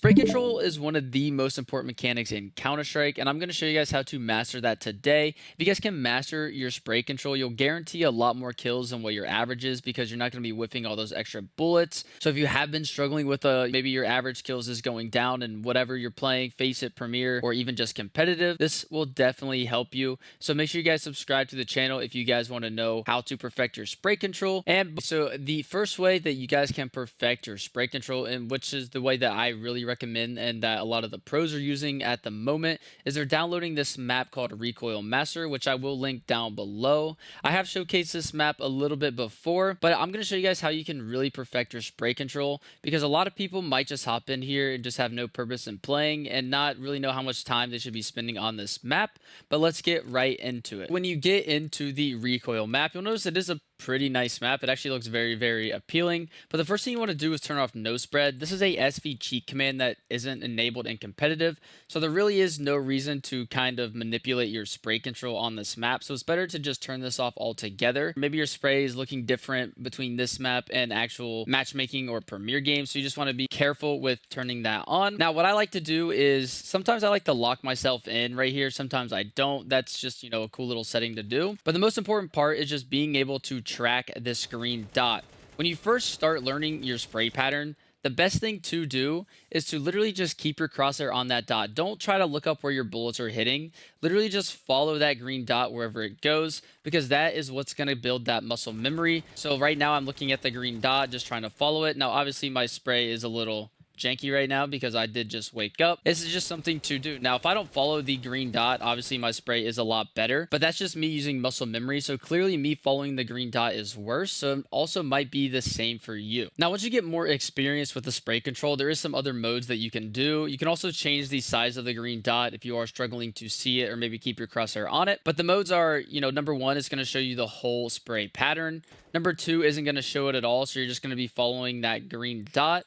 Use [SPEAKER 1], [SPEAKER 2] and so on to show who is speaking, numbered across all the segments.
[SPEAKER 1] Spray control is one of the most important mechanics in Counter-Strike, and I'm going to show you guys how to master that today. If you guys can master your spray control, you'll guarantee a lot more kills than what your average is because you're not going to be whiffing all those extra bullets. So if you have been struggling with maybe your average kills is going down in whatever you're playing, Face It, Premier, or even just competitive, this will definitely help you. So make sure you guys subscribe to the channel if you guys want to know how to perfect your spray control. And so the first way that you guys can perfect your spray control, and which is the way that I really recommend and that a lot of the pros are using at the moment, is they're downloading this map called Recoil Master, which I will link down below. I have showcased this map a little bit before, but I'm going to show you guys how you can really perfect your spray control, because a lot of people might just hop in here and just have no purpose in playing and not really know how much time they should be spending on this map. But let's get right into it. When you get into the Recoil map, you'll notice it is a pretty nice map. It actually looks very, very appealing. But the first thing you want to do is turn off no spread. This is a SV cheat command that isn't enabled in competitive, so there really is no reason to kind of manipulate your spray control on this map. So it's better to just turn this off altogether. Maybe your spray is looking different between this map and actual matchmaking or Premier games, so you just want to be careful with turning that on. Now, what I like to do is sometimes I like to lock myself in right here. Sometimes I don't. That's just, a cool little setting to do. But the most important part is just being able to track this green dot. When you first start learning your spray pattern, the best thing to do is to literally just keep your crosshair on that dot. Don't try to look up where your bullets are hitting. Literally just follow that green dot wherever it goes, because that is what's going to build that muscle memory. So right now I'm looking at the green dot, just trying to follow it. Now, obviously my spray is a little janky right now because I did just wake up. This is just something to do. Now, if I don't follow the green dot, obviously my spray is a lot better, but that's just me using muscle memory. So clearly me following the green dot is worse. So it also might be the same for you. Now, once you get more experience with the spray control, there is some other modes that you can do. You can also change the size of the green dot if you are struggling to see it, or maybe keep your crosshair on it. But the modes are, number one is going to show you the whole spray pattern. Number two isn't going to show it at all. So you're just going to be following that green dot.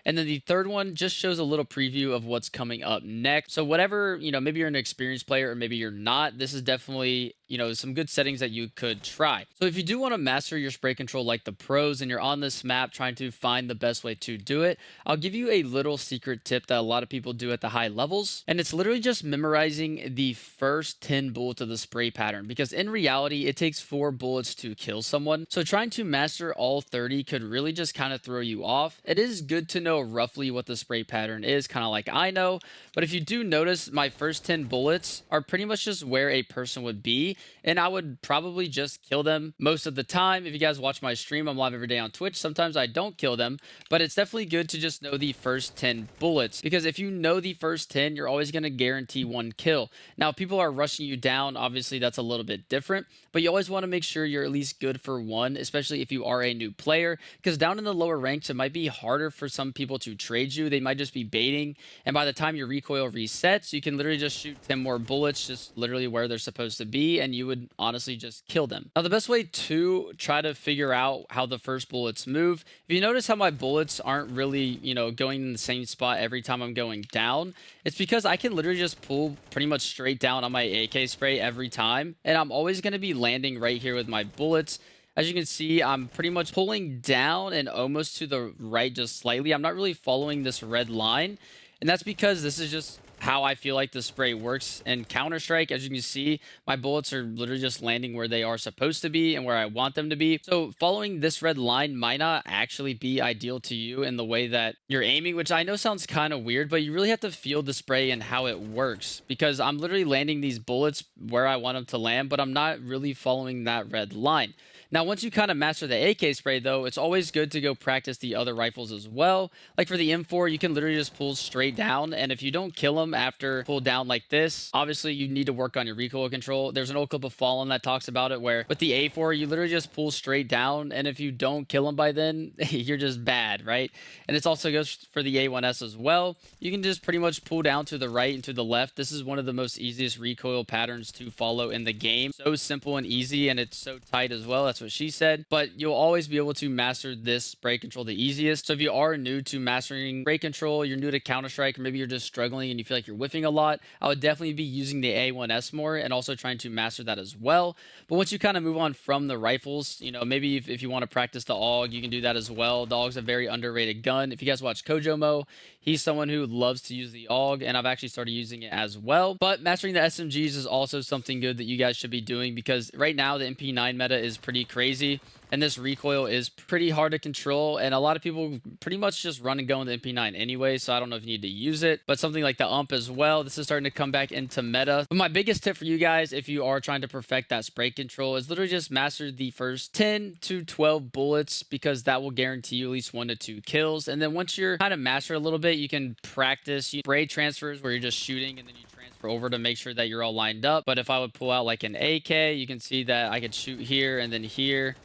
[SPEAKER 1] And then the third one just shows a little preview of what's coming up next. So whatever, maybe you're an experienced player or maybe you're not, this is definitely, some good settings that you could try. So if you do want to master your spray control like the pros and you're on this map trying to find the best way to do it, I'll give you a little secret tip that a lot of people do at the high levels. And it's literally just memorizing the first 10 bullets of the spray pattern, because in reality, it takes 4 bullets to kill someone. So trying to master all 30 could really just kind of throw you off. It is good to know roughly what the spray pattern is, kind of like I know. But if you do notice, my first 10 bullets are pretty much just where a person would be, and I would probably just kill them most of the time. If you guys watch my stream, I'm live every day on Twitch. Sometimes I don't kill them, but it's definitely good to just know the first 10 bullets, because if you know the first 10, you're always going to guarantee 1 kill. Now, if people are rushing you down, obviously that's a little bit different, but you always want to make sure you're at least good for 1, especially if you are a new player, because down in the lower ranks, it might be harder for some people to trade you. They might just be baiting, and by the time your recoil resets, you can literally just shoot 10 more bullets just literally where they're supposed to be, and you would honestly just kill them. Now, the best way to try to figure out how the first bullets move, if you notice how my bullets aren't really, going in the same spot every time I'm going down, it's because I can literally just pull pretty much straight down on my AK spray every time, and I'm always going to be landing right here with my bullets. As you can see, I'm pretty much pulling down and almost to the right just slightly. I'm not really following this red line, and that's because this is just how I feel like the spray works in Counter-Strike. As you can see, my bullets are literally just landing where they are supposed to be and where I want them to be. So following this red line might not actually be ideal to you in the way that you're aiming, which I know sounds kind of weird, but you really have to feel the spray and how it works, because I'm literally landing these bullets where I want them to land, but I'm not really following that red line. Now, once you kind of master the AK spray, though, it's always good to go practice the other rifles as well. Like for the M4, you can literally just pull straight down, and if you don't kill them after pull down like this, obviously you need to work on your recoil control. There's an old clip of Fallen that talks about it, where with the A4, you literally just pull straight down, and if you don't kill them by then, you're just bad, right? And it also goes for the A1S as well. You can just pretty much pull down to the right and to the left. This is one of the most easiest recoil patterns to follow in the game. So simple and easy, and it's so tight as well. That's That's what she said. But you'll always be able to master this spray control the easiest. So if you are new to mastering spray control, you're new to Counter-Strike, or maybe you're just struggling and you feel like you're whiffing a lot, I would definitely be using the A1S more and also trying to master that as well. But once you kind of move on from the rifles, maybe if you want to practice the AUG, you can do that as well. The AUG's a very underrated gun. If you guys watch Kojomo, he's someone who loves to use the AUG, and I've actually started using it as well. But mastering the SMGs is also something good that you guys should be doing, because right now the MP9 meta is pretty crazy, and this recoil is pretty hard to control, and a lot of people pretty much just run and go in the MP9 anyway, so I don't know if you need to use it. But something like the UMP as well, this is starting to come back into meta. But my biggest tip for you guys, if you are trying to perfect that spray control, is literally just master the first 10 to 12 bullets, because that will guarantee you at least 1 to 2 kills. And then once you're kind of master a little bit, you can practice spray transfers where you're just shooting and then you transfer over to make sure that you're all lined up. But if I would pull out like an AK, you can see that I could shoot here and then here,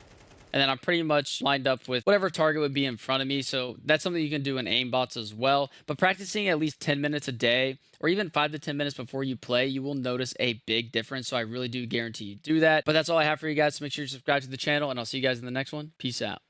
[SPEAKER 1] and then I'm pretty much lined up with whatever target would be in front of me. So that's something you can do in aimbots as well. But practicing at least 10 minutes a day, or even 5 to 10 minutes before you play, you will notice a big difference. So I really do guarantee you do that. But that's all I have for you guys. So make sure you subscribe to the channel, and I'll see you guys in the next one. Peace out.